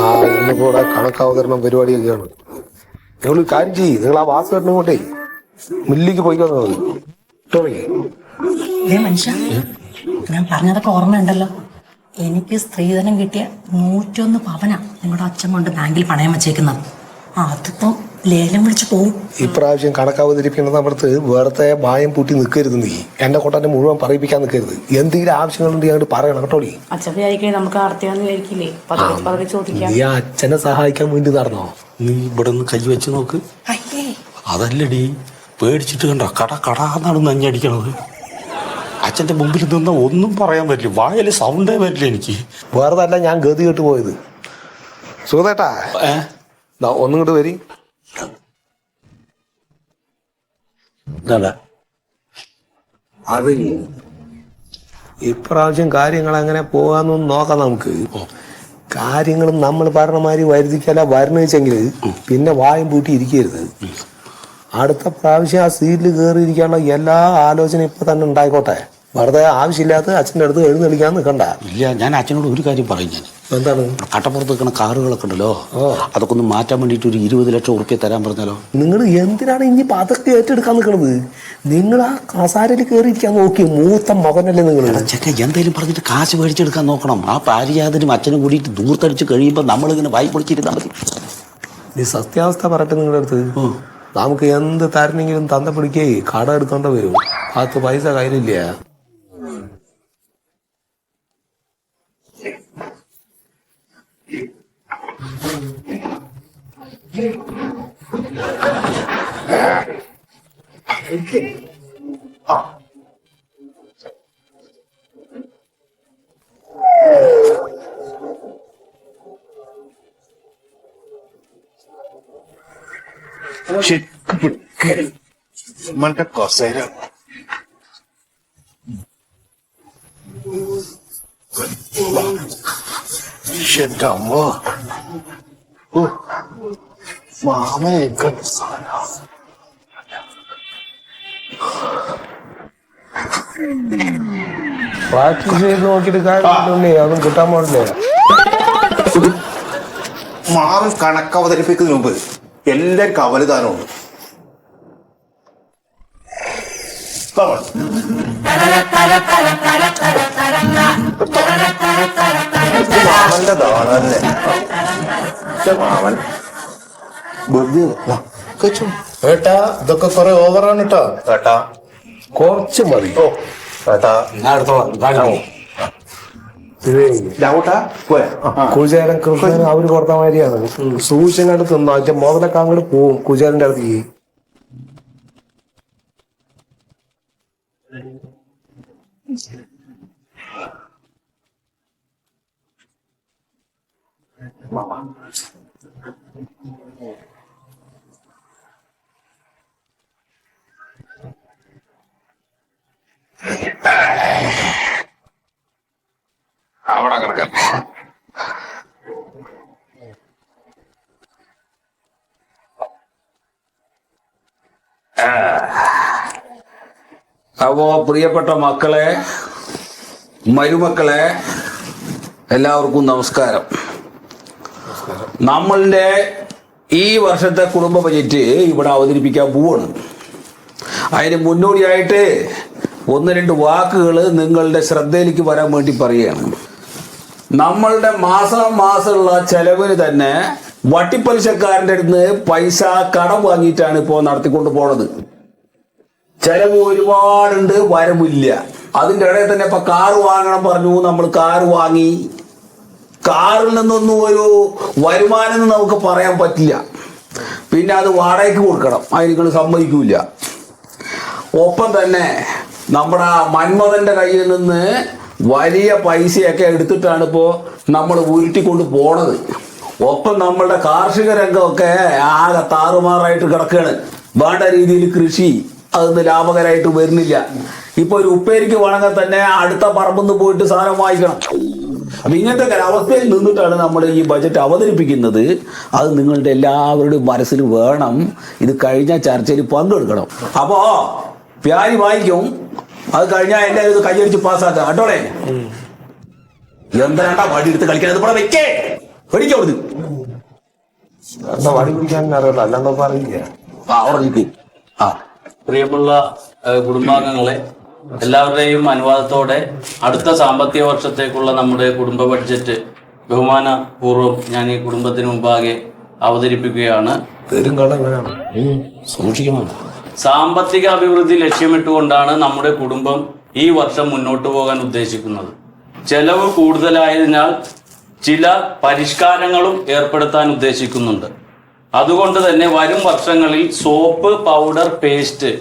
ആ ഇന്നിപ്പോ ഇവിടെ കണക്കവതരണം പരിപാടിയൊക്കെയാണ്. നിങ്ങൾ കാര്യം ചെയ്യ്, നിങ്ങൾ ആ വാസുകെട്ടിനും കൊണ്ടേ മില്ലിക്ക് പോയിക്കാന്ന് മതി. മനുഷ്യ, ഞാൻ പറഞ്ഞതൊക്കെ ഓർമ്മയുണ്ടല്ലോ. എനിക്ക് സ്ത്രീധനം കിട്ടിയ 101 പവനാ നിങ്ങളുടെ അച്ഛൻ കൊണ്ട് ബാങ്കിൽ പണയം വെച്ചേക്കുന്നത്. അതിപ്പോ ലേലം വിളിച്ചു പോവും. ഇപ്രാവശ്യം കണക്കവതരിപ്പിക്കുന്ന സമയത്ത് വേറത്തെ മായം പൂട്ടി നിൽക്കരുത്. നീ എന്നെ കൊണ്ടാന്നെ മുഴുവൻ പറയിപ്പിക്കാൻ നിൽക്കരുത്. എന്തെങ്കിലും ആവശ്യങ്ങളുണ്ട് ഞങ്ങൾ പറയണം കേട്ടോളി. അച്ഛൻ വിചാരിക്കേ നമുക്ക് ആർത്തിയാന്ന് വിചാരിക്കില്ലേ? നീ ആ അച്ഛനെ സഹായിക്കാൻ വേണ്ടി നടന്നോ? നീ ഇവിടെ നിന്ന് കൈ വെച്ച് നോക്ക്. അതല്ലടി, പേടിച്ചിട്ട് കണ്ട കടാന്നാണ് നഞ്ഞടിക്കണത്. അച്ഛന്റെ മുമ്പിൽ നിന്ന ഒന്നും പറയാൻ പറ്റില്ല, വായല് സൗണ്ടേ പറ്റില്ല എനിക്ക്. വേറതല്ല, ഞാൻ ഗതി കേട്ട് പോയത്. സുഖേട്ടാ ഒന്നും ഇങ്ങോട്ട് വരി. അത് ഇപ്രാവശ്യം കാര്യങ്ങൾ അങ്ങനെ പോകാന്നൊന്നും നോക്കാം. നമുക്ക് കാര്യങ്ങൾ നമ്മൾ പറഞ്ഞ മാതിരി വരുതിക്കല്ല വരണ വെച്ചെങ്കിൽ പിന്നെ വായും പൂട്ടി ഇരിക്കരുത്. അടുത്ത പ്രാവശ്യം ആ സീറ്റിൽ കയറിയിരിക്കാനുള്ള എല്ലാ ആലോചനയും ഇപ്പൊ തന്നെ ഉണ്ടായിക്കോട്ടെ. വെറുതെ ആവശ്യമില്ലാത്ത അച്ഛൻ്റെ അടുത്ത് എഴുന്നള്ളിക്കാൻ നിൽക്കണ്ട. ഇല്ല, ഞാൻ അച്ഛനോട് ഒരു കാര്യം പറയും. ഞാൻ എന്താണ്? കട്ടപ്പുറത്ത് നിൽക്കുന്ന കാറുകളൊക്കെ ഉണ്ടല്ലോ, അതൊക്കെ ഒന്ന് മാറ്റാൻ വേണ്ടിയിട്ട് ഒരു 20 ലക്ഷം ഉറുപ്പ്യ തരാൻ പറഞ്ഞാലോ? നിങ്ങൾ എന്തിനാണ് ഇനി അതൊക്കെ ഏറ്റെടുക്കാൻ നിൽക്കണത്? നിങ്ങൾ ആ കസാരയിൽ കയറിയിരിക്കാൻ നോക്കി. മൂത്ത മകനല്ലേ നിങ്ങൾ? ചെക്ക എന്തായാലും പറഞ്ഞിട്ട് കാശ് മേടിച്ചെടുക്കാൻ നോക്കണം. ആ പാരിയാതിനും അച്ഛനും കൂടിയിട്ട് ദൂർത്തടിച്ച് കഴിയുമ്പോൾ നമ്മളിങ്ങനെ വായി പൊളിച്ചിരുന്നാൽ മതി. ഈ സത്യാവസ്ഥ പറയട്ടെ നിങ്ങളുടെ അടുത്ത്. നമുക്ക് എന്ത് തരണെങ്കിലും തന്ന പിടിക്കേ കട എടുക്കേണ്ട വരും. 10 പൈസ കയ്യിലില്ല. Manta coceira. Chegamos. Mama, cansada. Practice ചെയ്ത് നോക്കിയിട്ട് കാര്യമില്ലേ? അതും കിട്ടാൻ പാടില്ലേ? മാമൻ കണക്ക് അവതരിപ്പിക്കുന്നതിന് മുമ്പ് എല്ലാവർക്കും അവലുദാനമുണ്ട്. മാമന്റെ ദാനല്ലേ മാമൻ. ഏട്ടാ, ഇതൊക്കെ കുറെ ഓവറാണ് കേട്ടോ. ഏട്ടാ കുറച്ച് മതി. ഓ ഏട്ടാ കുചേരൻ കൃഷ്ണൻ അവര് കൊടുത്ത മാതിരിയാണ്. സൂക്ഷിച്ചും കണ്ട് തിന്നോ. അതിന്റെ മുതലൊക്കെ അങ്ങോട്ട് പോവും കുചേരന്റെ അടുത്തേക്ക്. അവിടെ കിടക്കാൻ അപ്പോ പ്രിയപ്പെട്ട മക്കളെ, മരുമക്കളെ, എല്ലാവർക്കും നമസ്കാരം. നമ്മളുടെ ഈ വർഷത്തെ കുടുംബ ബജറ്റ് ഇവിടെ അവതരിപ്പിക്കാൻ പോവാണ്. അതിന് മുന്നോടിയായിട്ട് 1-2 വാക്കുകൾ നിങ്ങളുടെ ശ്രദ്ധയിലേക്ക് വരാൻ വേണ്ടി പറയുകയാണ്. നമ്മളുടെ മാസമുള്ള ചെലവിന് തന്നെ വട്ടിപ്പലിശക്കാരൻ്റെ അടുത്ത് പൈസ കടം വാങ്ങിയിട്ടാണ് ഇപ്പോൾ നടത്തിക്കൊണ്ട് പോണത്. ചെലവ് ഒരുപാടുണ്ട്, വരവില്ല. അതിൻ്റെ ഇടയിൽ തന്നെ ഇപ്പൊ കാറ് വാങ്ങണം പറഞ്ഞു. നമ്മൾ കാറ് വാങ്ങി. കാറിൽ നിന്നൊന്നും ഒരു വരുമാനം നമുക്ക് പറയാൻ പറ്റില്ല. പിന്നെ അത് വാടകയ്ക്ക് കൊടുക്കണം, അതിന് സമ്മതിക്കൂല. ഒപ്പം തന്നെ നമ്മുടെ മന്മഥന്റെ കയ്യിൽ നിന്ന് വലിയ പൈസയൊക്കെ എടുത്തിട്ടാണ് ഇപ്പോൾ നമ്മൾ ഉരുട്ടിക്കൊണ്ട് പോണത്. ഒപ്പം നമ്മളുടെ കാർഷിക രംഗമൊക്കെ ആകെ താറുമാറായിട്ട് കിടക്കുകയാണ്. വേണ്ട രീതിയിൽ കൃഷി അതൊന്നും ലാഭകരമായിട്ട് വരുന്നില്ല. ഇപ്പൊ ഒരു ഉപ്പേരിക്ക് വേണമെങ്കിൽ തന്നെ അടുത്ത പറമ്പെന്ന് പോയിട്ട് സാധനം വാങ്ങിക്കണം. അപ്പൊ ഇങ്ങനത്തെ ഒരവസ്ഥയിൽ നിന്നിട്ടാണ് നമ്മൾ ഈ ബജറ്റ് അവതരിപ്പിക്കുന്നത്. അത് നിങ്ങളുടെ എല്ലാവരുടെയും മനസ്സിൽ വേണം. ഇത് കഴിഞ്ഞ ചർച്ചയിൽ പങ്കെടുക്കണം. അപ്പോ പ്യാരി വായിക്കും. അത് കഴിഞ്ഞാൽ എല്ലാവരും ഇത് കൈയടിച്ച് പാസ്സാക്കാം കേട്ടോളെ. എന്താണ്ടാ വടി എടുത്ത് കളിക്കണത്? ഇവിടെ വെക്കേ. പേടിക്കവിടുന്ന്. എന്താ വടി പിടിക്കാൻ അറിയില്ല, അല്ലാണ്ടോ പറയില്ല. അവിടെ നിൽക്ക്. ആ പ്രിയമുള്ള കുടുംബാംഗങ്ങളെ, എല്ലാവരുടെയും അനുവാദത്തോടെ അടുത്ത സാമ്പത്തിക വർഷത്തേക്കുള്ള നമ്മുടെ കുടുംബ ബഡ്ജറ്റ് ബഹുമാനപൂർവ്വം ഞാൻ ഈ കുടുംബത്തിന് മുമ്പാകെ അവതരിപ്പിക്കുകയാണ്. തരും കട എങ്ങനെയാണ് സൂക്ഷിക്കണം. സാമ്പത്തിക അഭിവൃദ്ധി ലക്ഷ്യമിട്ടുകൊണ്ടാണ് നമ്മുടെ കുടുംബം ഈ വർഷം മുന്നോട്ട് പോകാൻ ഉദ്ദേശിക്കുന്നത്. ചെലവ് കൂടുതലായതിനാൽ ചില പരിഷ്കാരങ്ങളും ഏർപ്പെടുത്താൻ ഉദ്ദേശിക്കുന്നുണ്ട്. അതുകൊണ്ട് തന്നെ വരും വർഷങ്ങളിൽ സോപ്പ്, പൗഡർ, പേസ്റ്റ്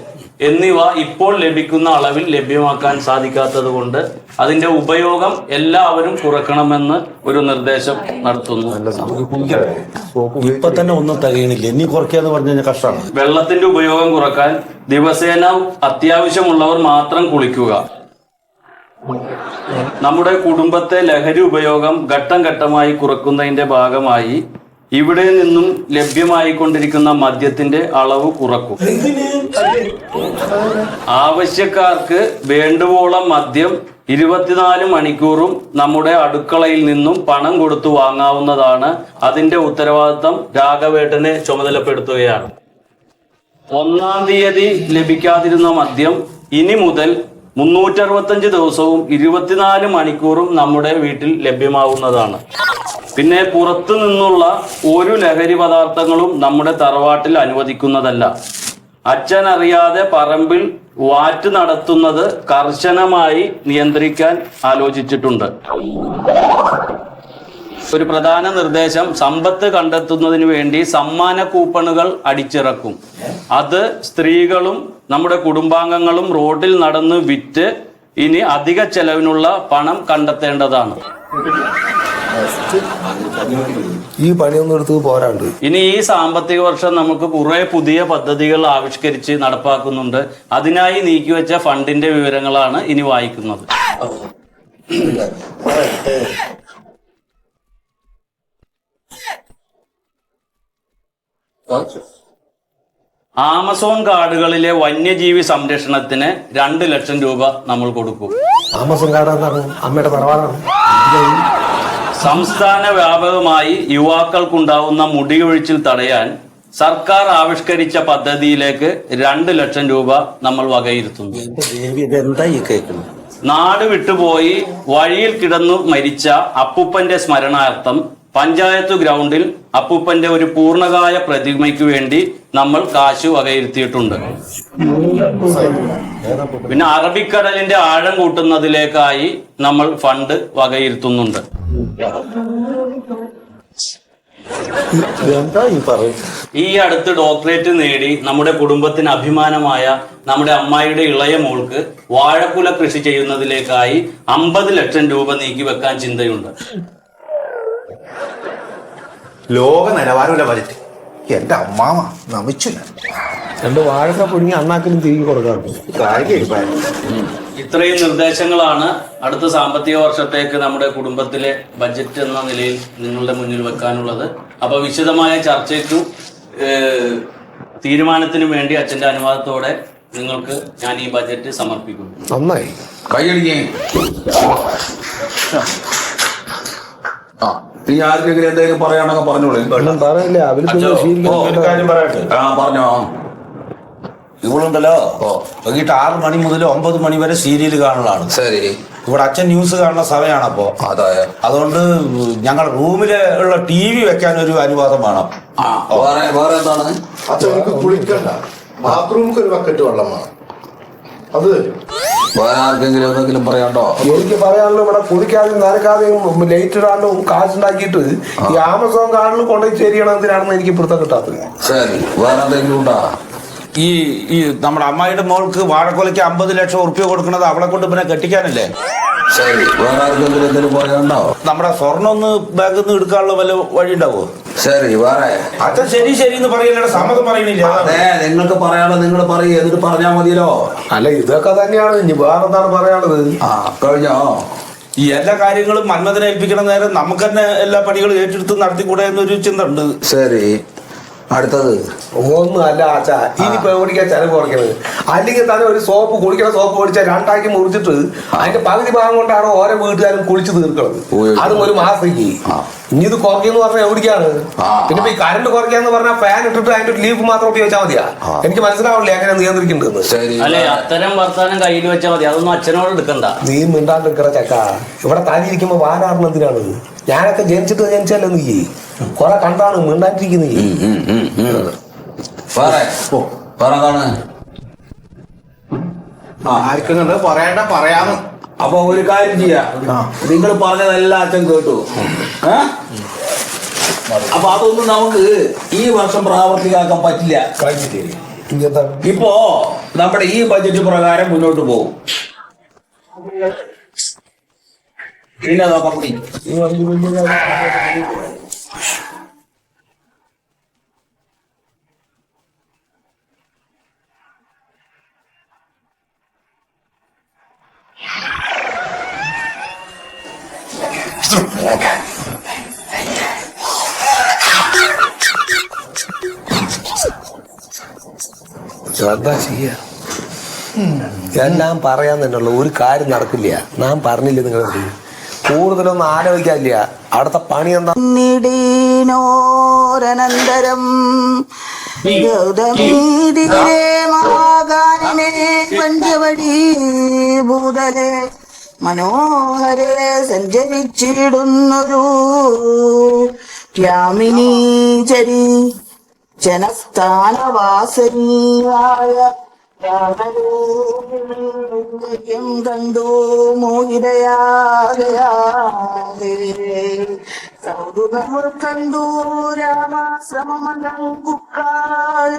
എന്നിവ ഇപ്പോൾ ലഭിക്കുന്ന അളവിൽ ലഭ്യമാക്കാൻ സാധിക്കാത്തത് കൊണ്ട് അതിന്റെ ഉപയോഗം എല്ലാവരും കുറക്കണമെന്ന് ഒരു നിർദ്ദേശം നടത്തുന്നു. ഇപ്പൊ തന്നെ ഒന്നും തികയണില്ല, ഇനി കുറയ്ക്കാന്ന് പറഞ്ഞു കഴിഞ്ഞാൽ കഷ്ടമാണ്. വെള്ളത്തിന്റെ ഉപയോഗം കുറക്കാൻ ദിവസേന അത്യാവശ്യമുള്ളവർ മാത്രം കുളിക്കുക. നമ്മുടെ കുടുംബത്തെ ലഹരി ഉപയോഗം ഘട്ടം ഘട്ടമായി കുറക്കുന്നതിന്റെ ഭാഗമായി ഇവിടെ നിന്നും ലഭ്യമായിക്കൊണ്ടിരിക്കുന്ന മദ്യത്തിന്റെ അളവ് കുറക്കും. ആവശ്യക്കാർക്ക് വേണ്ടുവോളം മദ്യം 24 മണിക്കൂറും നമ്മുടെ അടുക്കളയിൽ നിന്നും പണം കൊടുത്തു വാങ്ങാവുന്നതാണ്. അതിന്റെ ഉത്തരവാദിത്തം രാഘവേട്ടനെ ചുമതലപ്പെടുത്തുകയാണ്. 1-ാം തീയതി ലഭിക്കാതിരുന്ന മദ്യം ഇനി മുതൽ 365 ദിവസവും 24 മണിക്കൂറും നമ്മുടെ വീട്ടിൽ ലഭ്യമാവുന്നതാണ്. പിന്നെ പുറത്തു നിന്നുള്ള ഒരു ലഹരി പദാർത്ഥങ്ങളും നമ്മുടെ തറവാട്ടിൽ അനുവദിക്കുന്നതല്ല. അച്ഛൻ അറിയാതെ പറമ്പിൽ വാറ്റ് നടത്തുന്നത് കർശനമായി നിയന്ത്രിക്കാൻ ആലോചിച്ചിട്ടുണ്ട്. ഒരു പ്രധാന നിർദ്ദേശം, സമ്പത്ത് കണ്ടെത്തുന്നതിന് വേണ്ടി സമ്മാന കൂപ്പണുകൾ അടിച്ചിറക്കും. അത് സ്ത്രീകളും നമ്മുടെ കുടുംബാംഗങ്ങളും റോഡിൽ നടന്ന് വിറ്റ് ഇനി അധിക ചെലവിനുള്ള പണം കണ്ടെത്തേണ്ടതാണ്. ഈ പണിയൊന്നും എടുത്ത് പോരാണ്ട്. ഇനി ഈ സാമ്പത്തിക വർഷം നമുക്ക് കുറെ പുതിയ പദ്ധതികൾ ആവിഷ്കരിച്ച് നടപ്പാക്കുന്നുണ്ട്. അതിനായി നീക്കിവെച്ച ഫണ്ടിന്റെ വിവരങ്ങളാണ് ഇനി വായിക്കുന്നത്. ആമസോൺ കാടുകളിലെ വന്യജീവി സംരക്ഷണത്തിന് 2 ലക്ഷം രൂപ നമ്മൾ കൊടുക്കും. ആമസോൺ കാടാണ് അമ്മയുടെ തറവാടാണ്. സംസ്ഥാന വ്യാപകമായി യുവാക്കൾക്കുണ്ടാവുന്ന മുടിയൊഴിച്ചിൽ തടയാൻ സർക്കാർ ആവിഷ്കരിച്ച പദ്ധതിയിലേക്ക് 2 ലക്ഷം രൂപ നമ്മൾ വകയിരുത്തുന്നു. ഇതെന്താ ഈ കേൾക്കുന്നത്? നാട് വിട്ടുപോയി വഴിയിൽ കിടന്നു മരിച്ച അപ്പൂപ്പന്റെ സ്മരണാർത്ഥം പഞ്ചായത്ത് ഗ്രൗണ്ടിൽ അപ്പൂപ്പന്റെ ഒരു പൂർണ്ണകായ പ്രതിമയ്ക്ക് വേണ്ടി നമ്മൾ കാശ് വകയിരുത്തിയിട്ടുണ്ട്. പിന്നെ അറബിക്കടലിന്റെ ആഴം കൂട്ടുന്നതിലേക്കായി നമ്മൾ ഫണ്ട് വകയിരുത്തുന്നുണ്ട്. ഈ അടുത്ത് ഡോക്ടറേറ്റ് നേടി നമ്മുടെ കുടുംബത്തിന് അഭിമാനമായ നമ്മുടെ അമ്മായിയുടെ ഇളയ മോൾക്ക് വാഴക്കുല കൃഷി ചെയ്യുന്നതിലേക്കായി 50 ലക്ഷം രൂപ നീക്കി വെക്കാൻ ചിന്തയുണ്ട്. ലോക നിലവാരമുള്ള ബജറ്റ്. എന്റെ അമ്മാമ നമിച്ചില്ല. 2 വാഴക്ക പൊടിഞ്ഞ് അണ്ണാക്കിലും തിരികെ കൊടുക്കാറുണ്ട്. ഇത്രയും നിർദ്ദേശങ്ങളാണ് അടുത്ത സാമ്പത്തിക വർഷത്തേക്ക് നമ്മുടെ കുടുംബത്തിലെ ബജറ്റ് എന്ന നിലയിൽ നിങ്ങളുടെ മുന്നിൽ വെക്കാനുള്ളത്. അപ്പൊ വിശദമായ ചർച്ചയ്ക്കും തീരുമാനത്തിനും വേണ്ടി അച്ഛന്റെ അനുവാദത്തോടെ നിങ്ങൾക്ക് ഞാൻ ഈ ബജറ്റ് സമർപ്പിക്കുന്നു. നന്നായി. കൈയടിക്കേ. ആ ഈ ആർക്കെങ്കിലും എന്തെങ്കിലും പറയാനൊക്കെ പറഞ്ഞോളൂ. ഒന്നും പറയില്ല, അവര് ഒരു കാര്യം പറയട്ടെ. പറഞ്ഞോ. ഇവളുണ്ടല്ലോ വൈകിട്ട് 6 മണി മുതൽ 9 മണി വരെ സീരിയൽ കാണുന്നതാണ്. ശരി. ഇവിടെ അച്ഛൻ ന്യൂസ് കാണുന്ന സമയമാണപ്പോ. അതെ. അതുകൊണ്ട് ഞങ്ങൾ റൂമില് ഉള്ള TV വെക്കാൻ ഒരു അനുവാദം വേണം. വേറെ എന്താണ്? അച്ഛനക്ക് കുളിക്കണ്ട, ബാത്റൂമിൽ ഒരു ബക്കറ്റ് വെള്ളം വേണം. അത് വേറെ ആർക്കെങ്കിലും എന്തെങ്കിലും പറയാണ്ടോ? എനിക്ക് പറയാനുള്ള ഇവിടെ കുളിക്കാതെയും നനക്കാതെയും ലൈറ്റ് ഇടാണ്ടും കാശുണ്ടാക്കിയിട്ട് ഈ ആമസോൺ കാർഡിൽ കൊണ്ടുപോയി ചെയ്യണം എന്തിനാണെന്ന് എനിക്ക് പിടുത്തം കിട്ടാത്തത്. ശരി. വേറെ എന്തെങ്കിലും ഉണ്ടോ? ഈ നമ്മുടെ അമ്മായിയുടെ മോൾക്ക് വാഴക്കൊലയ്ക്ക് 50 ലക്ഷം ഉറുപ്പ്യ കൊടുക്കുന്നത് അവളെ കൊണ്ട് പിന്നെ കെട്ടിക്കാനല്ലേ. ശരി. വേറെ ആർക്കെങ്കിലും എന്തെങ്കിലും പറയാണ്ടോ? നമ്മുടെ സ്വർണ്ണം ഒന്ന് ബാഗിൽ നിന്ന് എടുക്കാനുള്ള വല്ല വഴി ഉണ്ടാവോ? ശരി. വേറെ അച്ഛൻ ശരി ശരി എന്ന് പറയില്ല, സമ്മതം പറയണില്ല. അതെ, നിങ്ങൾക്ക് പറയാനുള്ളത് നിങ്ങൾ പറയും, എന്നിട്ട് പറഞ്ഞാൽ മതിയല്ലോ. അല്ല, ഇതൊക്കെ തന്നെയാണ്. ഇനി വേറെ എന്താണ് പറയാനുള്ളത്? കഴിഞ്ഞോ? ഈ എല്ലാ കാര്യങ്ങളും മന്മഥനെ ഏൽപ്പിക്കണ നേരം നമുക്ക് തന്നെ എല്ലാ പണികളും ഏറ്റെടുത്ത് നടത്തിക്കൂടെ എന്നൊരു ചിന്ത ഉണ്ട്. ശരി. അടുത്തത് ഒന്നും അല്ല ആച്ചാ ഇനിയിപ്പോ എവിടേക്കാ ചെലവ് കുറയ്ക്കണത്? അല്ലെങ്കിൽ തന്നെ ഒരു സോപ്പ് കുളിക്കണ സോപ്പ് മേടിച്ചാൽ രണ്ടാക്കി മുറിച്ചിട്ട് അതിന്റെ പകുതി ഭാഗം കൊണ്ടാണ് ഓരോ വീട്ടുകാരും കുളിച്ച് തീർക്കുന്നത്. അതും ഒരു മാസത്തേക്ക്. ഇനി ഇത് കുറയ്ക്കെന്ന് പറഞ്ഞാൽ എവിടേക്കാണ്? പിന്നെ ഈ കറണ്ട് കുറയ്ക്കാന്ന് പറഞ്ഞാൽ ഫാൻ ഇട്ടിട്ട് അതിന്റെ ലീഫ് മാത്രം ഉപയോഗിച്ചാൽ മതിയാ? എനിക്ക് മനസ്സിലാവില്ല എങ്ങനെ നിയന്ത്രിക്കേണ്ടതെന്ന്. അല്ലെ അത്തരം വർത്താനം കയ്യിൽ വെച്ചാൽ മതി, അതൊന്നും അച്ഛനോട് എടുക്കണ്ട. നീ മിണ്ടാണ്ട് നിൽക്കണ ചക്ക. ഇവിടെ തനിയിരിക്കുമ്പോ വാരാറിനെന്തിനാണ്? ഞാനൊക്കെ ജനിച്ചല്ലോ നീ. കൊറേ കണ്ടാണ് മിണ്ടാണ്ടിരിക്കുന്നത്. ആർക്കും പറയാന്ന്. അപ്പൊ ഒരു കാര്യം ചെയ്യാം, നിങ്ങൾ പറഞ്ഞതെല്ലാം അച്ഛൻ കേട്ടു. അപ്പൊ അതൊന്നും നമുക്ക് ഈ വർഷം പ്രാവർത്തികമാക്കാൻ പറ്റില്ല. ഇപ്പോ നമ്മുടെ ഈ ബഡ്ജറ്റ് പ്രകാരം മുന്നോട്ട് പോകും. പിന്നെ നോക്കാം. എന്താ ചെയ്യ? എല്ലാം പറയാൻ തന്നെയുള്ള ഒരു കാര്യം നടക്കില്ല. നാം പറഞ്ഞില്ലേ നിങ്ങൾ കൂടുതലൊന്നും ആലോചിക്കാനില്ല. അവിടുത്തെ പണി എന്താ? ോരനന്തരം ഗൗതമീതിരെ മഹാഗാനിനെ പഞ്ചവടി ഭൂതലെ മനോഹരെ സഞ്ചരിച്ചിടുന്നൊരു യാമിനി ചരി ജനസ്ഥാനവാസനീയായ കണ്ടു മോഹിതയാകയാതെ സൗഹൃദങ്ങൾ കണ്ടു രാമാശ്രമമലം കുക്കാൾ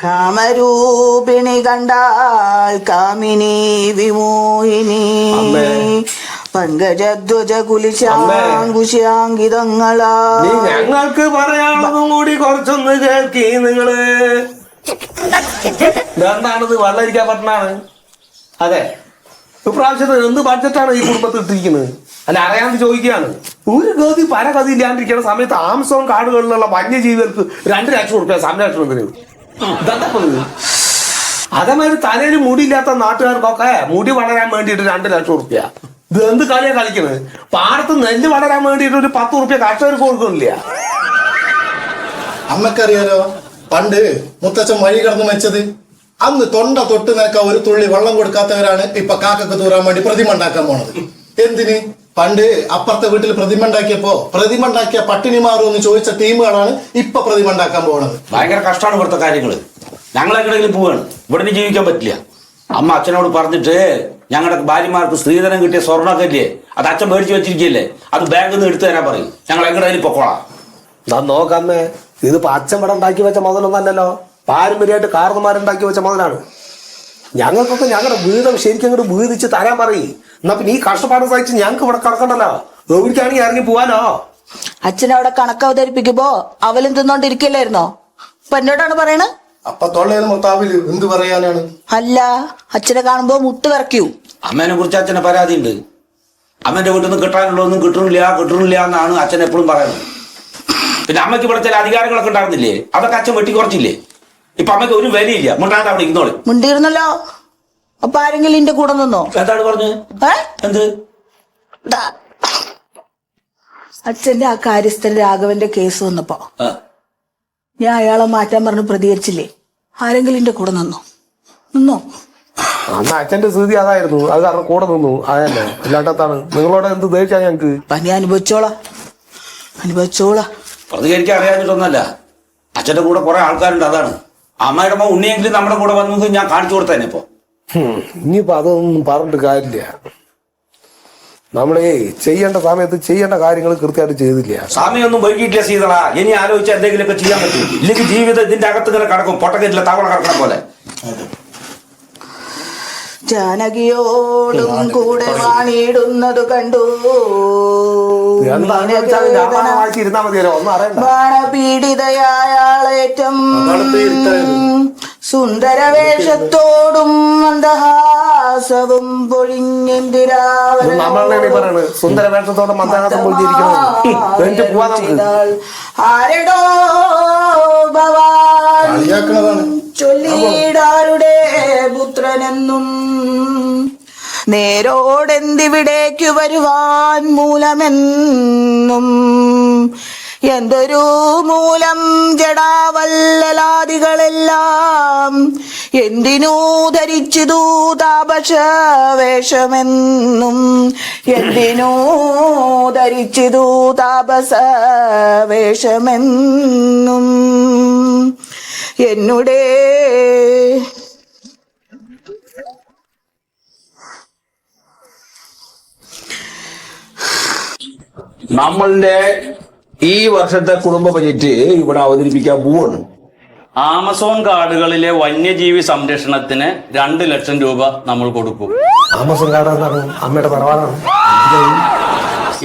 കാമരൂപിണി കണ്ടാൽ കാമിനി വിമോഹിനി പങ്കജധ്വജ കുലിശാങ്കുശാങ്കിതങ്ങളാ. ഞങ്ങൾക്ക് പറയാനുള്ളതും കൂടി കുറച്ചൊന്ന് കേൾക്കി നിങ്ങള്. എന്താണിത് വെള്ളരിക്കാൻ പറ്റണാണ്? അതെ, ഇപ്രാവശ്യത്തെ എന്ത് ബഡ്ജറ്റാണ് ഈ കുടുംബത്തിൽ ഇട്ടിരിക്കുന്നത്? അല്ല അറിയാണ്ട് ചോദിക്കുകയാണ്. ഒരു ഗതി പരഗതി ഇല്ലാണ്ടിരിക്കുന്ന സമയത്ത് ആംസോൺ കാടുകളിലുള്ള വന്യജീവികൾക്ക് 2 ലക്ഷം റുപ്യ സംരക്ഷണത്തിന്. അതേമാതിരി തലയിൽ മുടിയില്ലാത്ത നാട്ടുകാർക്കൊക്കെ മുടി വളരാൻ വേണ്ടിയിട്ട് 2 ലക്ഷം റുപ്യ. ഇത് എന്ത് കളിയാ കളിക്കുന്നത്? പാടത്ത് നെല്ല് വളരാൻ വേണ്ടിയിട്ട് ഒരു 10 റുപ്യ കർഷകർക്ക് കൊടുക്കുന്നില്ല. അമ്മക്കറിയാലോ, പണ്ട് മുത്തച്ഛൻ വഴി കടന്നു വെച്ചത് അന്ന് തൊണ്ട തൊട്ട് നിനക്ക ഒരു തുള്ളി വെള്ളം കൊടുക്കാത്തവരാണ് ഇപ്പൊ കാക്കക്ക് തൂറാൻ വേണ്ടി പ്രതിമ ഉണ്ടാക്കാൻ പോണത്. എന്തിന്? പണ്ട് അപ്പുറത്തെ വീട്ടിൽ പ്രതിമ ഉണ്ടാക്കിയപ്പോ പ്രതിമ ഉണ്ടാക്കിയ പട്ടിണി മാറുമെന്ന് ചോദിച്ച ടീമുകളാണ് ഇപ്പൊ പ്രതിമ ഉണ്ടാക്കാൻ പോകുന്നത്. ഭയങ്കര കഷ്ടമാണ് ഇവിടുത്തെ കാര്യങ്ങള്. ഞങ്ങളെങ്ങനെങ്കിലും പോവാണ്, ഇവിടെ ജീവിക്കാൻ പറ്റില്ല. അമ്മ അച്ഛനോട് പറഞ്ഞിട്ട് ഞങ്ങളുടെ ഭാര്യമാർക്ക് സ്ത്രീധനം കിട്ടിയ സ്വർണ്ണമൊക്കെ ഇല്ലേ, അത് അച്ഛൻ മേടിച്ച് വെച്ചിരിക്കല്ലേ, അത് ബാങ്കിൽ നിന്ന് എടുത്തു തരാൻ പറയും. ഞങ്ങൾ എങ്ങനെയും പൊക്കോളാം. നോക്കാമേ, ഇതിപ്പോ അച്ഛൻ ഇവിടെ ഉണ്ടാക്കി വെച്ച മുതലൊന്നല്ലല്ലോ, പാരമ്പര്യമായിട്ട് കാരണന്മാരുണ്ടാക്കി വെച്ച മുതലാണ്. ഞങ്ങൾക്കൊക്കെ ഞങ്ങളുടെ വീതം ശരിക്കും അങ്ങോട്ട് വീതിച്ച് തരാൻ പറയും. എന്നാ പിന്നെ ഈ കഷ്ടപ്പാട് സഹിച്ച് ഞങ്ങൾക്ക് ഇവിടെ കിടക്കണ്ടല്ലോ, എവിടേക്കാണെങ്കിൽ ഇറങ്ങി പോവാനോ. അച്ഛനവിടെ കണക്ക് അവതരിപ്പിക്കുമ്പോ അവലും തിന്നോണ്ടിരിക്കല്ലായിരുന്നോ? ഇപ്പൊ എന്നോടാണ് പറയണത്. അപ്പൊ തൊള്ളയിൽ മൊത്താവില് എന്ത് പറയാനാണ്? അല്ല, അച്ഛനെ കാണുമ്പോ മുട്ട് വിറയ്ക്കൂ. അമ്മേനെ കുറിച്ച് അച്ഛനെ പരാതി ഉണ്ട്. അമ്മന്റെ വീട്ടിൽ നിന്ന് കിട്ടാനുള്ളതൊന്നും കിട്ടണില്ല എന്നാണ് അച്ഛൻ എപ്പോഴും പറയുന്നത്. പിന്നെ അമ്മയ്ക്ക് ഇവിടെ ചില അധികാരങ്ങളൊക്കെ ഉണ്ടായിരുന്നില്ലേ, അതൊക്കെ അച്ഛൻ വെട്ടി കുറച്ചില്ലേ. ഇപ്പൊ അമ്മയ്ക്ക് ഒരു വിലയില്ല. മുണ്ടാതെ അവിടെ ഇന്നോളി മുണ്ടിരുന്നല്ലോ. അപ്പൊ ആരെങ്കിലും എന്റെ കൂടെ നിന്നോ? എന്താണ് പറഞ്ഞത്? എന്ത്? അച്ഛന്റെ ആ കാര്യസ്ഥൻ രാഘവന്റെ കേസ് വന്നപ്പോ ഞാൻ അയാളെ മാറ്റാൻ പറഞ്ഞ് പ്രതികരിച്ചില്ലേ? ആരെങ്കിലും എന്റെ കൂടെ നിന്നോ? അന്ന് അച്ഛന്റെ സ്ഥിതി അതായിരുന്നു. അത് കാരണം കൂടെ നിന്നു. അതന്നെ, അല്ലാണ്ടാണ് നിങ്ങളോട് എന്ത് ദേഷ്യ ഞങ്ങക്ക്. പനി അനുഭവിച്ചോളാം. പ്രതികരിക്കാൻ അറിയാഞ്ഞിട്ടൊന്നല്ല, അച്ഛന്റെ കൂടെ കുറെ ആൾക്കാരുണ്ട്. അതാണ് അമ്മയുടെ അമ്മ ഉണ്ണിയെങ്കിലും നമ്മുടെ കൂടെ വന്നത് ഞാൻ കാണിച്ചു കൊടുത്തേനെ. ഇപ്പൊ ഇനിയിപ്പോ അതൊന്നും പറഞ്ഞിട്ട് കാര്യമില്ല. നമ്മളേ ചെയ്യേണ്ട സമയത്ത് ചെയ്യേണ്ട കാര്യങ്ങൾ കൃത്യമായിട്ട് ചെയ്തില്ല. സമയമൊന്നും വൈകിട്ടില്ല സീതള. ഇനി ആലോചിച്ച് എന്തെങ്കിലുമൊക്കെ ചെയ്യാൻ പറ്റും. ഇല്ലെങ്കിൽ ജീവിതം ഇതിന്റെ അകത്ത് ഇങ്ങനെ കിടക്കും, പൊട്ടക്കെറ്റില്ല തവള കിടക്കണ പോലെ. ജാനകിയോടും കൂടെ വാണിയിടുന്നത് കണ്ടു ബാണപീഡിതയാളേറ്റം സുന്ദരവേഷത്തോടും മന്ദഹാസവും പൊഴിഞ്ഞെന്തിരാവന നമ്മളാണ് പറയണത് സുന്ദര വേഷത്തോടെ മന്ദഹാസം പൊളിഞ്ഞിരിക്കുന്നത് പോവാ നമുക്ക്. ആരടോ ഭവാൻ ചൊല്ലിടാരുടെ പുത്രനെന്നും നേരോടെന്തിവിടേക്കു വരുവാൻ മൂലമെന്നും എന്തൊരു മൂലം ജടാവല്ലലാദികളെല്ലാം എന്തിനു ധരിച്ചിതു താപസ വേഷമെന്നും എന്തിനു ധരിച്ചിതു താപസ വേഷമെന്നും എന്നുടേ നമ്മളുടെ ഈ വർഷത്തെ കുടുംബ ബജറ്റ് ഇവിടെ അവതരിപ്പിക്കാൻ പോവാണ്. ആമസോൺ കാടുകളിലെ വന്യജീവി സംരക്ഷണത്തിന് 2 ലക്ഷം രൂപ നമ്മൾ കൊടുക്കും. ആമസോൺ കാടാണ് അമ്മയുടെ തറവാടാണ്.